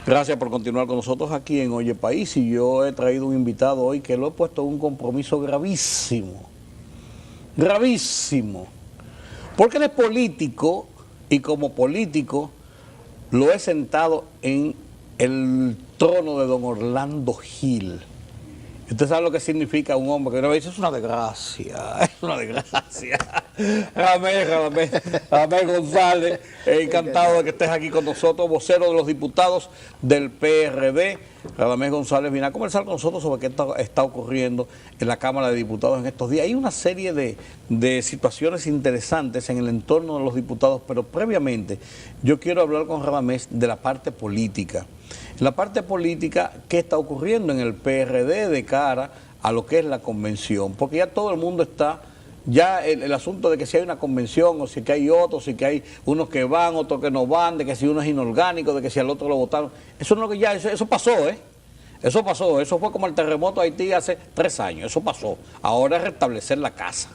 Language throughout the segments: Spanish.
Gracias por continuar con nosotros aquí en Oye País, y yo he traído un invitado hoy que lo he puesto en un compromiso gravísimo, gravísimo, porque él es político y como político lo he sentado en el trono de don Orlando Gil. Usted sabe lo que significa un hombre que una vez dice, es una desgracia, es una desgracia. Radamés González, encantado de que estés aquí con nosotros, vocero de los diputados del PRD. Radamés González viene a conversar con nosotros sobre qué está ocurriendo en la Cámara de Diputados en estos días. Hay una serie de situaciones interesantes en el entorno de los diputados, pero previamente yo quiero hablar con Radamés de la parte política. En la parte política, ¿qué está ocurriendo en el PRD de cara a lo que es la convención? Porque ya todo el mundo está, ya el asunto de que si hay una convención o si que hay otros, si que hay unos que van, otros que no van, de que si uno es inorgánico, de que si al otro lo votaron, eso no es lo que ya, eso pasó, Eso pasó, eso fue como el terremoto de Haití hace 3 años, eso pasó. Ahora es restablecer la casa.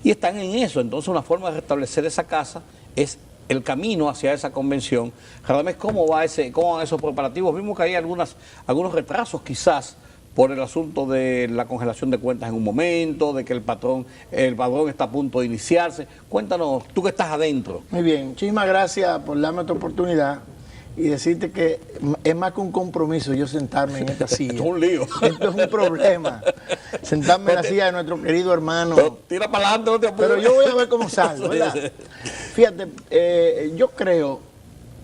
Y están en eso, entonces una forma de restablecer esa casa es el camino hacia esa convención. Radamés, ¿cómo van esos preparativos? Vimos que hay algunos retrasos quizás por el asunto de la congelación de cuentas en un momento, de que el padrón está a punto de iniciarse. Cuéntanos, tú que estás adentro. Muy bien, muchísimas gracias por darme esta oportunidad y decirte que es más que un compromiso yo sentarme en esta silla. Esto es un lío. Esto es un problema. Sentarme en la silla de nuestro querido hermano. Pero tira para adelante, no te apures. Pero yo voy a ver cómo salgo, ¿verdad? Fíjate, yo creo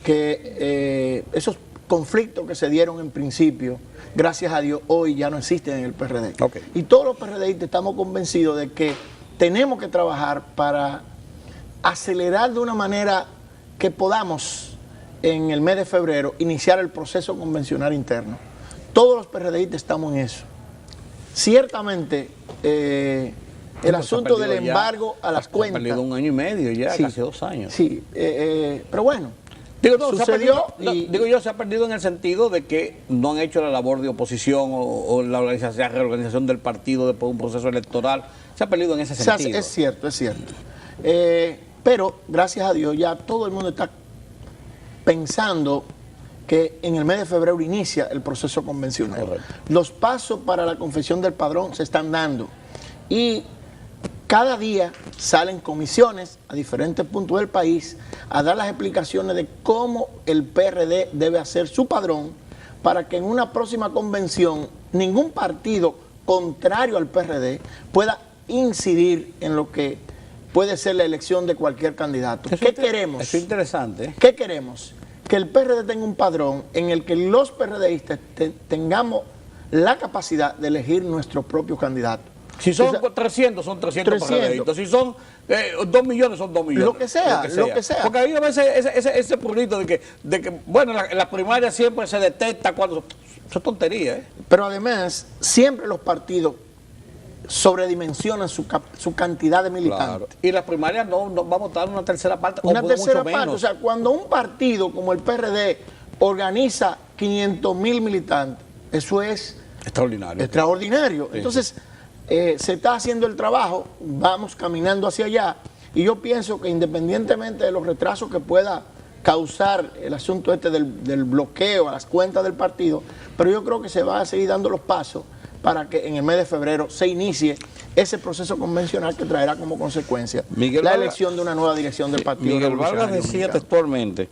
que esos conflictos que se dieron en principio, gracias a Dios, hoy ya no existen en el PRD. Okay. Y todos los PRDistas estamos convencidos de que tenemos que trabajar para acelerar de una manera que podamos, en el mes de febrero, iniciar el proceso convencional interno. Todos los PRDistas estamos en eso. Ciertamente, el asunto del embargo a las cuentas... Ha perdido 1 año y medio ya, sí, casi 2 años. Sí, pero bueno, sucedió, se ha perdido en el sentido de que no han hecho la labor de oposición o la reorganización del partido después de un proceso electoral. Se ha perdido en ese sentido. Es cierto, es cierto. Pero, gracias a Dios, ya todo el mundo está pensando que en el mes de febrero inicia el proceso convencional. Correcto. Los pasos para la confección del padrón se están dando y cada día salen comisiones a diferentes puntos del país a dar las explicaciones de cómo el PRD debe hacer su padrón para que en una próxima convención ningún partido contrario al PRD pueda incidir en lo que puede ser la elección de cualquier candidato. ¿Qué queremos? Eso es interesante. ¿Qué queremos? Que el PRD tenga un padrón en el que los PRDistas tengamos la capacidad de elegir nuestro propio candidato. Si son 300, son 300 PRDistas. Si son 2 millones, son 2 millones. Lo que sea. Porque hay a veces ese purito de que bueno, la primaria siempre se detecta cuando... Eso es tontería, Pero además, siempre los partidos sobredimensionan su cantidad de militantes. Claro. Y las primarias no va a votar una tercera parte. Una tercera parte. O sea, cuando un partido como el PRD organiza 500,000 militantes, eso es extraordinario. Sí. Entonces, se está haciendo el trabajo, vamos caminando hacia allá, y yo pienso que independientemente de los retrasos que pueda causar el asunto del bloqueo a las cuentas del partido, pero yo creo que se va a seguir dando los pasos para que en el mes de febrero se inicie ese proceso convencional que traerá como consecuencia la elección de una nueva dirección del partido. Miguel Vargas decía textualmente: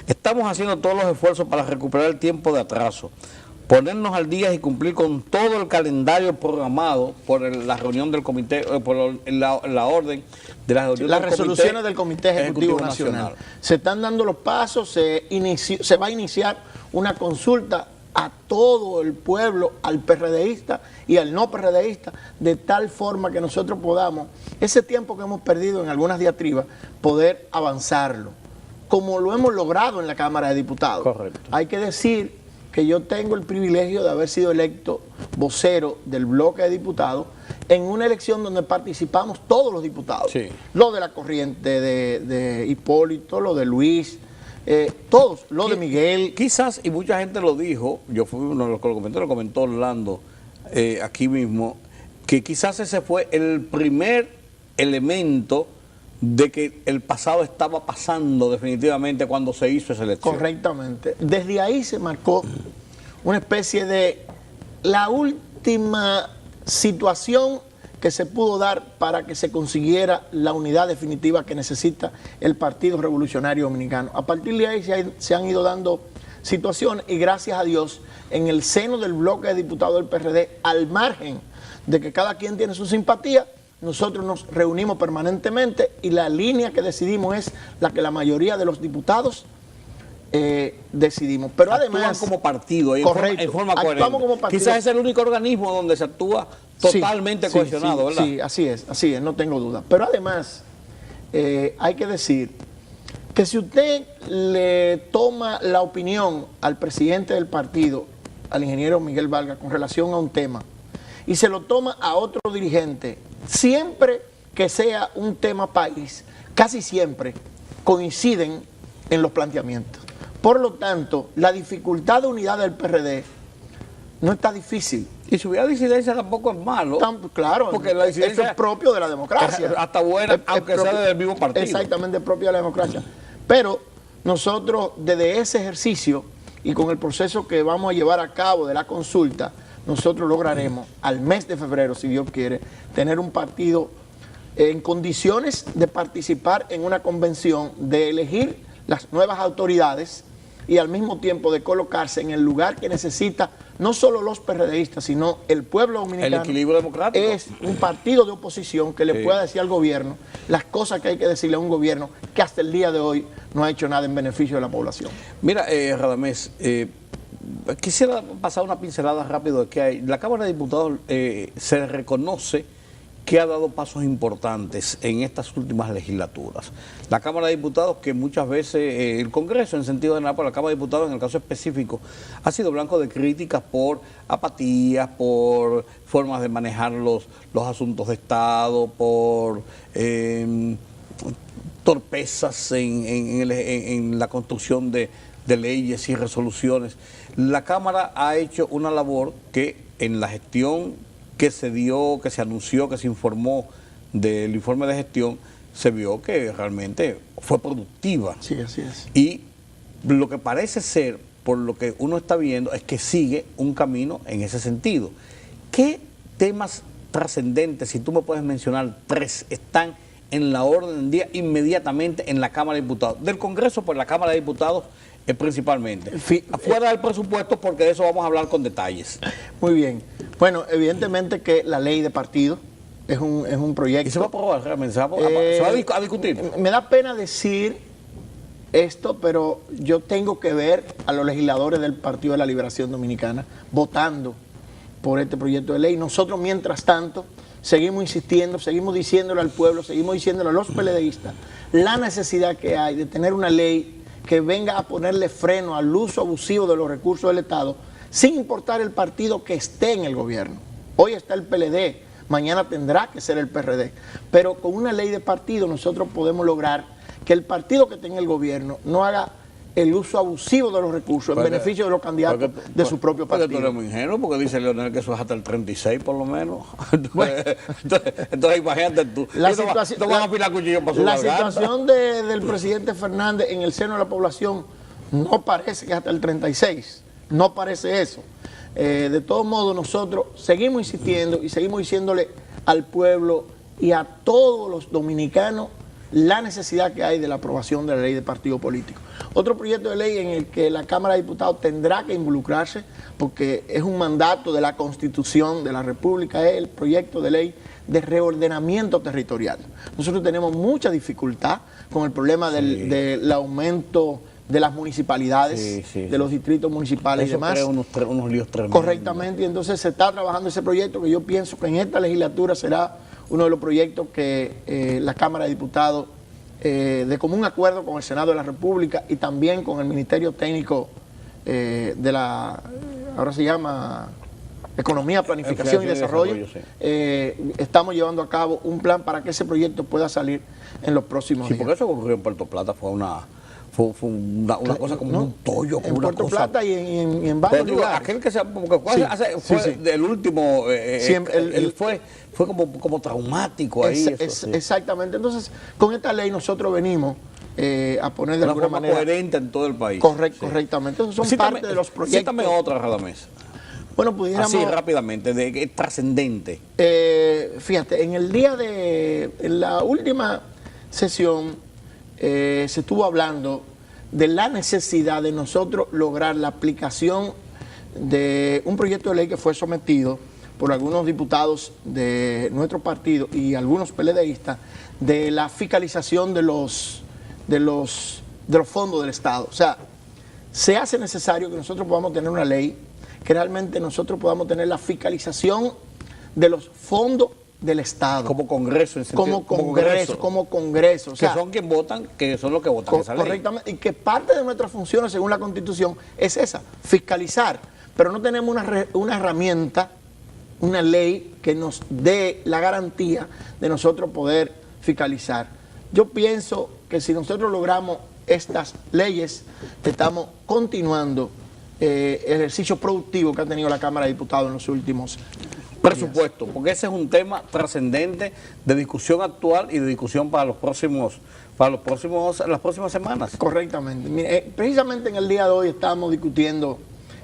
estamos haciendo todos los esfuerzos para recuperar el tiempo de atraso, ponernos al día y cumplir con todo el calendario programado por la reunión del comité, por la orden de las resoluciones del Comité Ejecutivo Nacional. Se están dando los pasos, se va a iniciar una consulta a todo el pueblo, al PRDista y al no PRDista, de tal forma que nosotros podamos, ese tiempo que hemos perdido en algunas diatribas, poder avanzarlo, como lo hemos logrado en la Cámara de Diputados. Correcto. Hay que decir que yo tengo el privilegio de haber sido electo vocero del bloque de diputados en una elección donde participamos todos los diputados. Sí. Lo de la corriente de Hipólito, lo de Luis, todos, lo de Miguel. Quizás, y mucha gente lo dijo, yo fui uno de los que lo comentó Orlando aquí mismo, que quizás ese fue el primer elemento de que el pasado estaba pasando definitivamente cuando se hizo esa elección. Correctamente. Desde ahí se marcó una especie de la última situación que se pudo dar para que se consiguiera la unidad definitiva que necesita el Partido Revolucionario Dominicano. A partir de ahí se han ido dando situaciones y gracias a Dios en el seno del bloque de diputados del PRD, al margen de que cada quien tiene su simpatía, nosotros nos reunimos permanentemente y la línea que decidimos es la que la mayoría de los diputados decidimos. Pero además, como partido, correcto, en forma coherente. Como partido. Quizás es el único organismo donde se actúa totalmente cohesionado, ¿verdad? Sí, así es, no tengo duda. Pero además, hay que decir que si usted le toma la opinión al presidente del partido, al ingeniero Miguel Vargas, con relación a un tema, y se lo toma a otro dirigente, siempre que sea un tema país, casi siempre coinciden en los planteamientos. Por lo tanto, la dificultad de unidad del PRD no está difícil. Y si hubiera disidencia tampoco es malo. Claro, porque la disidencia eso es propio de la democracia. Hasta buena, aunque sea del mismo partido. Exactamente, propio de la democracia. Pero nosotros, desde ese ejercicio y con el proceso que vamos a llevar a cabo de la consulta, nosotros lograremos al mes de febrero, si Dios quiere, tener un partido en condiciones de participar en una convención, de elegir las nuevas autoridades y al mismo tiempo de colocarse en el lugar que necesita no solo los PRDistas, sino el pueblo dominicano. El equilibrio democrático. Es un partido de oposición que le pueda decir al gobierno las cosas que hay que decirle a un gobierno que hasta el día de hoy no ha hecho nada en beneficio de la población. Mira, Radamés, quisiera pasar una pincelada rápido de que hay. La Cámara de Diputados se reconoce que ha dado pasos importantes en estas últimas legislaturas. La Cámara de Diputados, que muchas veces el Congreso, en sentido general, pero la Cámara de Diputados, en el caso específico, ha sido blanco de críticas por apatías, por formas de manejar los asuntos de Estado, por torpezas en la construcción de leyes y resoluciones. La Cámara ha hecho una labor que en la gestión que se dio, que se anunció, que se informó del informe de gestión, se vio que realmente fue productiva. Sí, así es. Y lo que parece ser, por lo que uno está viendo, es que sigue un camino en ese sentido. ¿Qué temas trascendentes, si tú me puedes mencionar 3, están en la orden del día inmediatamente en la Cámara de Diputados? Del Congreso, por la Cámara de Diputados principalmente. Fuera del presupuesto, porque de eso vamos a hablar con detalles. Muy bien. Bueno, evidentemente que la ley de partido es un proyecto. ¿Y se va a aprobar realmente? ¿Se va a discutir? Me da pena decir esto, pero yo tengo que ver a los legisladores del Partido de la Liberación Dominicana votando por este proyecto de ley. Nosotros, mientras tanto, seguimos insistiendo, seguimos diciéndole al pueblo, seguimos diciéndole a los PLDistas la necesidad que hay de tener una ley que venga a ponerle freno al uso abusivo de los recursos del Estado, sin importar el partido que esté en el gobierno. Hoy está el PLD, mañana tendrá que ser el PRD, pero con una ley de partido nosotros podemos lograr que el partido que esté en el gobierno no haga el uso abusivo de los recursos en beneficio de los candidatos de su propio partido. Porque tú eres muy ingenuo, porque dice Leonel que eso es hasta el 36 por lo menos. Entonces imagínate tú. La situación del presidente Fernández en el seno de la población no parece que hasta el 36. No parece eso. De todos modos, nosotros seguimos insistiendo y seguimos diciéndole al pueblo y a todos los dominicanos la necesidad que hay de la aprobación de la ley de partido político. Otro proyecto de ley en el que la Cámara de Diputados tendrá que involucrarse, porque es un mandato de la Constitución de la República, es el proyecto de ley de reordenamiento territorial. Nosotros tenemos mucha dificultad con el problema del aumento de las municipalidades, de los distritos municipales y demás. Eso crea unos líos tremendos. Correctamente, y entonces se está trabajando ese proyecto que yo pienso que en esta legislatura será uno de los proyectos que la Cámara de Diputados, de común acuerdo con el Senado de la República y también con el Ministerio Técnico de la, ahora se llama Economía, Planificación y Desarrollo, estamos llevando a cabo un plan para que ese proyecto pueda salir en los próximos días. Sí, porque eso ocurrió en Puerto Plata, fue fue una cosa como un tollo. En una Puerto cosa. Plata y en varios lugares. Aquel que fue el último, él fue como traumático ahí. Exactamente. Entonces, con esta ley nosotros venimos a poner de alguna manera coherente en todo el país. Correctamente. Entonces, son parte de los proyectos. Cítame otra, Radamés. Bueno, pudiéramos... Así rápidamente, trascendente. Fíjate, en la última sesión se estuvo hablando de la necesidad de nosotros lograr la aplicación de un proyecto de ley que fue sometido por algunos diputados de nuestro partido y algunos PLDistas de la fiscalización de los fondos del Estado. O sea, se hace necesario que nosotros podamos tener una ley que realmente nosotros podamos tener la fiscalización de los fondos del Estado. Como Congreso. Como Congreso. O sea, que son quienes votan, que son los que votan esa ley. Correctamente. Y que parte de nuestras funciones, según la Constitución, es esa, fiscalizar. Pero no tenemos una herramienta, una ley que nos dé la garantía de nosotros poder fiscalizar. Yo pienso que si nosotros logramos estas leyes, estamos continuando el ejercicio productivo que ha tenido la Cámara de Diputados en los últimos presupuesto, porque ese es un tema trascendente de discusión actual y de discusión para las próximas semanas. Correctamente. Mire, precisamente en el día de hoy estamos discutiendo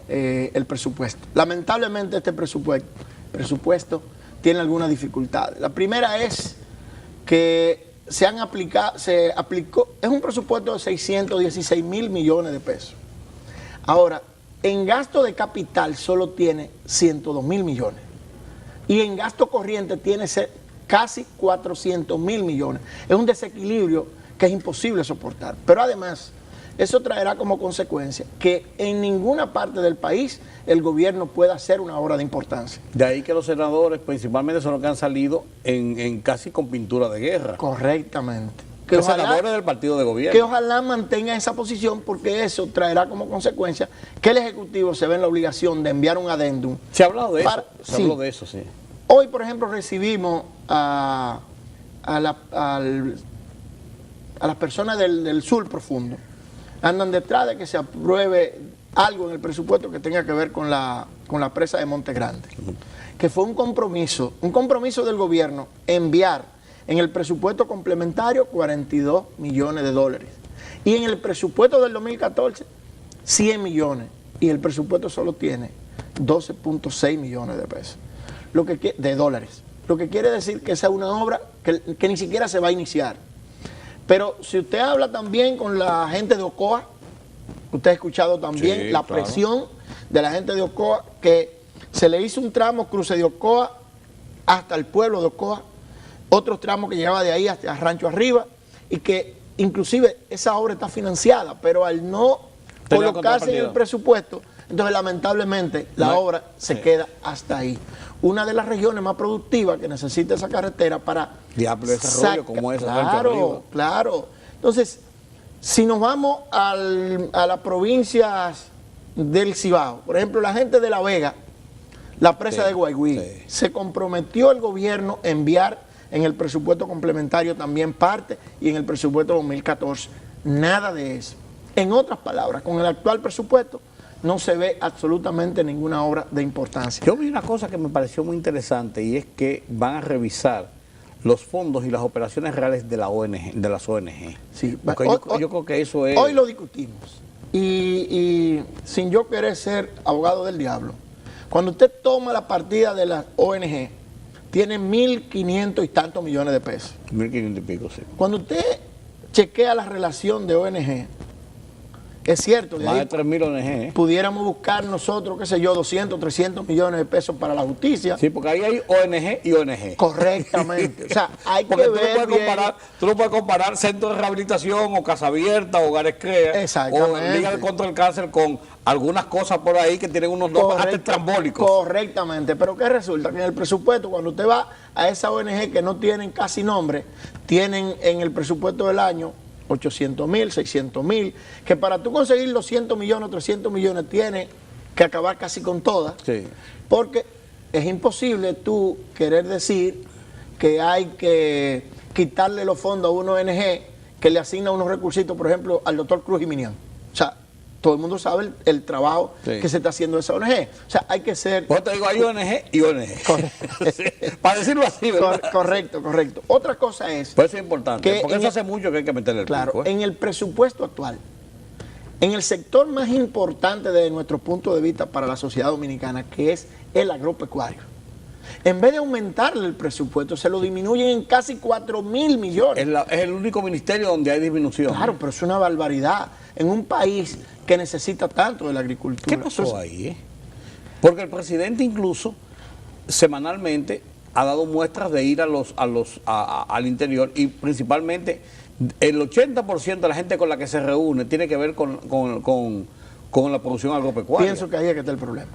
el presupuesto. Lamentablemente este presupuesto tiene algunas dificultades. La primera es que se aplicó, es un presupuesto de 616 mil millones de pesos. Ahora, en gasto de capital solo tiene 102 mil millones. Y en gasto corriente tiene casi 400 mil millones. Es un desequilibrio que es imposible soportar. Pero además, eso traerá como consecuencia que en ninguna parte del país el gobierno pueda hacer una obra de importancia. De ahí que los senadores principalmente son los que han salido en casi con pintura de guerra. Correctamente. Los senadores del partido de gobierno. Que ojalá mantenga esa posición, porque eso traerá como consecuencia que el Ejecutivo se ve en la obligación de enviar un adendum. Se ha hablado de eso, sí. Hoy, por ejemplo, recibimos a las personas del sur profundo. Andan detrás de que se apruebe algo en el presupuesto que tenga que ver con la presa de Monte Grande. Que fue un compromiso del gobierno enviar en el presupuesto complementario 42 millones de dólares. Y en el presupuesto del 2014, 100 millones. Y el presupuesto solo tiene 12.6 millones de pesos. De dólares. Lo que quiere decir que esa es una obra que ni siquiera se va a iniciar. Pero si usted habla también con la gente de Ocoa, usted ha escuchado también la presión de la gente de Ocoa, que se le hizo un tramo cruce de Ocoa hasta el pueblo de Ocoa, otros tramos que llegaba de ahí hasta Rancho Arriba, y que inclusive esa obra está financiada, pero al no colocarse en el presupuesto, entonces lamentablemente la obra se queda hasta ahí. Una de las regiones más productivas que necesita esa carretera para desarrollo como esa. Claro. Entonces, si nos vamos a las provincias del Cibao, por ejemplo, la gente de La Vega, la presa de Guaigüí, se comprometió el gobierno a enviar en el presupuesto complementario también parte y en el presupuesto 2014. Nada de eso. En otras palabras, con el actual presupuesto no se ve absolutamente ninguna obra de importancia. Yo vi una cosa que me pareció muy interesante, y es que van a revisar los fondos y las operaciones reales de las ONG. Sí, yo creo que eso es... Hoy lo discutimos. Y sin yo querer ser abogado del diablo, cuando usted toma la partida de las ONG, tiene 1.500 y tantos millones de pesos. 1.500 y pico, sí. Cuando usted chequea la relación de ONG, es cierto, más de 3.000 ONG. Pudiéramos buscar nosotros, qué sé yo, 200, 300 millones de pesos para la justicia. Sí, porque ahí hay ONG y ONG. Correctamente. O sea, hay que ver tú no puedes comparar centros de rehabilitación o Casa Abierta o Hogares CREA o Liga contra el Cáncer con algunas cosas por ahí que tienen unos nombres hasta estrambólicos. Correctamente. Pero ¿qué resulta? Que en el presupuesto, cuando usted va a esa ONG que no tienen casi nombre, tienen en el presupuesto del año 800.000, 600.000, que para tú conseguir los 100 millones o 300 millones tienes que acabar casi con todas, porque es imposible tú querer decir que hay que quitarle los fondos a una ONG que le asigna unos recursitos, por ejemplo, al doctor Cruz Jiminián. O sea, todo el mundo sabe el trabajo que se está haciendo esa ONG. O sea, hay que ser... Pues te digo, hay ONG y ONG. Sí, para decirlo así, ¿verdad? Correcto. Otra cosa es... Pues eso es importante, porque eso hace mucho que hay que meterle el pico, en el presupuesto actual, en el sector más importante desde nuestro punto de vista para la sociedad dominicana, que es el agropecuario, en vez de aumentarle el presupuesto, se lo disminuyen en casi 4.000 millones. Es el único ministerio donde hay disminución. Claro, pero es una barbaridad en un país que necesita tanto de la agricultura. ¿Qué pasó ahí? Porque el presidente incluso semanalmente ha dado muestras de ir al interior, y principalmente el 80% de la gente con la que se reúne tiene que ver con la producción agropecuaria. Pienso que ahí es que está el problema.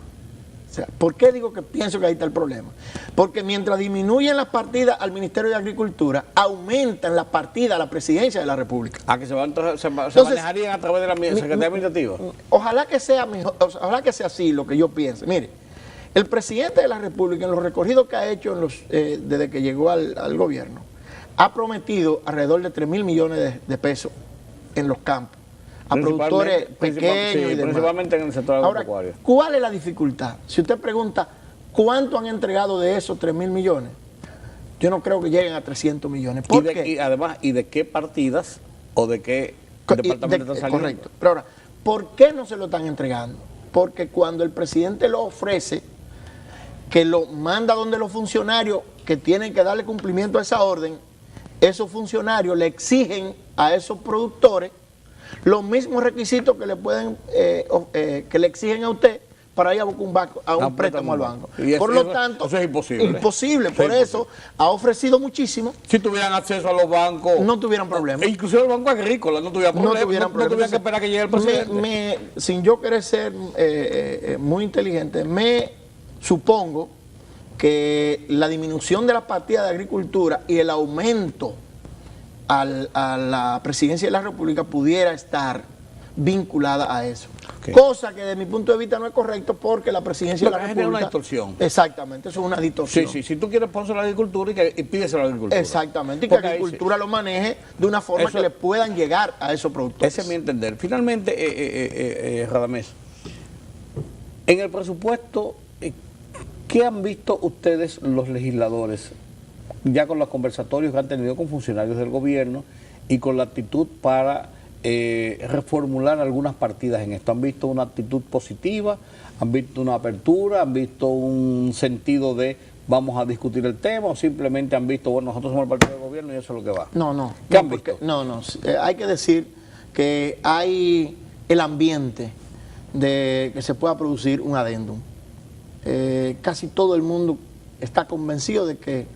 O sea, ¿por qué digo que pienso que ahí está el problema? Porque mientras disminuyen las partidas al Ministerio de Agricultura, aumentan las partidas a la Presidencia de la República. Que se manejarían a través de la Secretaría Administrativa. Ojalá que sea mejor, ojalá que sea así lo que yo piense. Mire, el presidente de la República, en los recorridos que ha hecho desde que llegó al gobierno, ha prometido alrededor de 3.000 millones de pesos en los campos a productores pequeños y demás. Principalmente en el sector agropecuario. Ahora, ¿cuál es la dificultad? Si usted pregunta, ¿cuánto han entregado de esos 3.000 millones? Yo no creo que lleguen a 300 millones. ¿Por qué? Y además, ¿y de qué partidas o de qué departamento están saliendo? Correcto. Pero ahora, ¿por qué no se lo están entregando? Porque cuando el presidente lo ofrece, que lo manda donde los funcionarios que tienen que darle cumplimiento a esa orden, esos funcionarios le exigen a esos productores los mismos requisitos que le pueden que le exigen a usted para ir a buscar un préstamo al banco. Por lo tanto, eso es imposible. Imposible. Por eso ha ofrecido muchísimo. Si tuvieran acceso a los bancos, no tuvieran problemas. Inclusive el banco agrícola no tuvieran problemas. No tuvieran que esperar que llegue el presidente. Sin yo querer ser muy inteligente, me supongo que la disminución de la partida de agricultura y el aumento a la presidencia de la República pudiera estar vinculada a eso. Cosa que desde mi punto de vista no es correcto, porque la presidencia de la República... es una distorsión. Exactamente, eso es una distorsión. Sí, si tú quieres ponerse a la agricultura y pídese a la agricultura. Exactamente, y que la agricultura lo maneje de una forma que le puedan llegar a esos productores. Ese es mi entender. Finalmente, Radamés, en el presupuesto, ¿qué han visto ustedes los legisladores, ya con los conversatorios que han tenido con funcionarios del gobierno y con la actitud para reformular algunas partidas en esto? ¿Han visto una actitud positiva? ¿Han visto una apertura? ¿Han visto un sentido de vamos a discutir el tema? ¿O simplemente han visto, bueno, nosotros somos el partido del gobierno y eso es lo que va? No. ¿Qué han visto? Hay que decir que hay el ambiente de que se pueda producir un adendum. Casi todo el mundo está convencido de que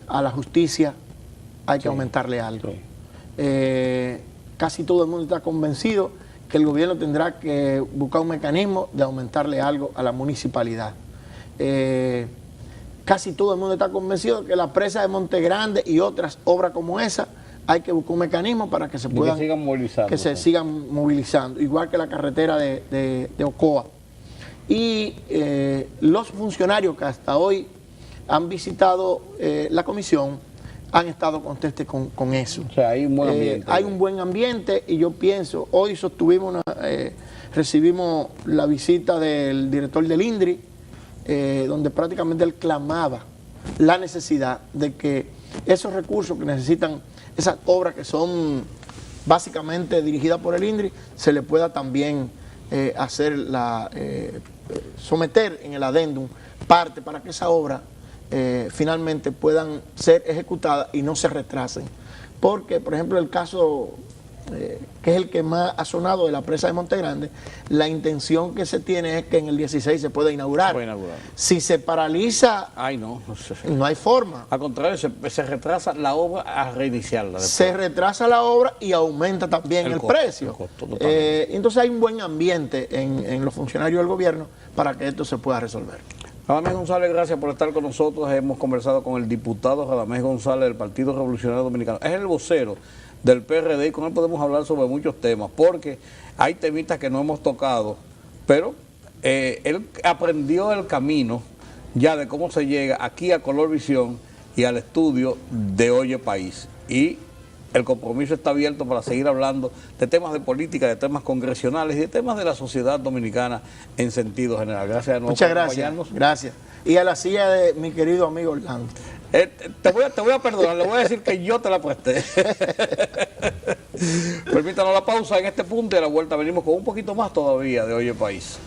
a la justicia hay que aumentarle algo. Casi todo el mundo está convencido que el gobierno tendrá que buscar un mecanismo de aumentarle algo a la municipalidad. Casi todo el mundo está convencido de que la presa de Monte Grande y otras obras como esa hay que buscar un mecanismo para que se puedan, que se sigan movilizando, igual que la carretera de Ocoa. Y los funcionarios que hasta hoy han visitado la comisión han estado contestes con eso. O sea, hay un buen ambiente. Hay un buen ambiente, y yo pienso, hoy recibimos la visita del director del INDRI, donde prácticamente él clamaba la necesidad de que esos recursos que necesitan, esas obras que son básicamente dirigidas por el INDRI, se le pueda también someter en el adendum parte para que esa obra finalmente puedan ser ejecutadas y no se retrasen. Porque, por ejemplo, el caso que es el que más ha sonado de la presa de Monte Grande, la intención que se tiene es que en el 16 se pueda inaugurar. Si se paraliza, no hay forma. Al contrario, se retrasa la obra a reiniciarla. Se retrasa la obra y aumenta también el precio. Entonces hay un buen ambiente en los funcionarios del gobierno para que esto se pueda resolver. Radamés González, gracias por estar con nosotros. Hemos conversado con el diputado Radamés González del Partido Revolucionario Dominicano. Es el vocero del PRD y con él podemos hablar sobre muchos temas, porque hay temitas que no hemos tocado, pero él aprendió el camino ya de cómo se llega aquí a Color Visión y al estudio de Oye País. Y el compromiso está abierto para seguir hablando de temas de política, de temas congresionales y de temas de la sociedad dominicana en sentido general. Gracias de nuevo. Muchas gracias. Gracias. Y a la silla de mi querido amigo Orlando. Te voy a perdonar, le voy a decir que yo te la presté. Permítanos la pausa en este punto y a la vuelta venimos con un poquito más todavía de Oye País.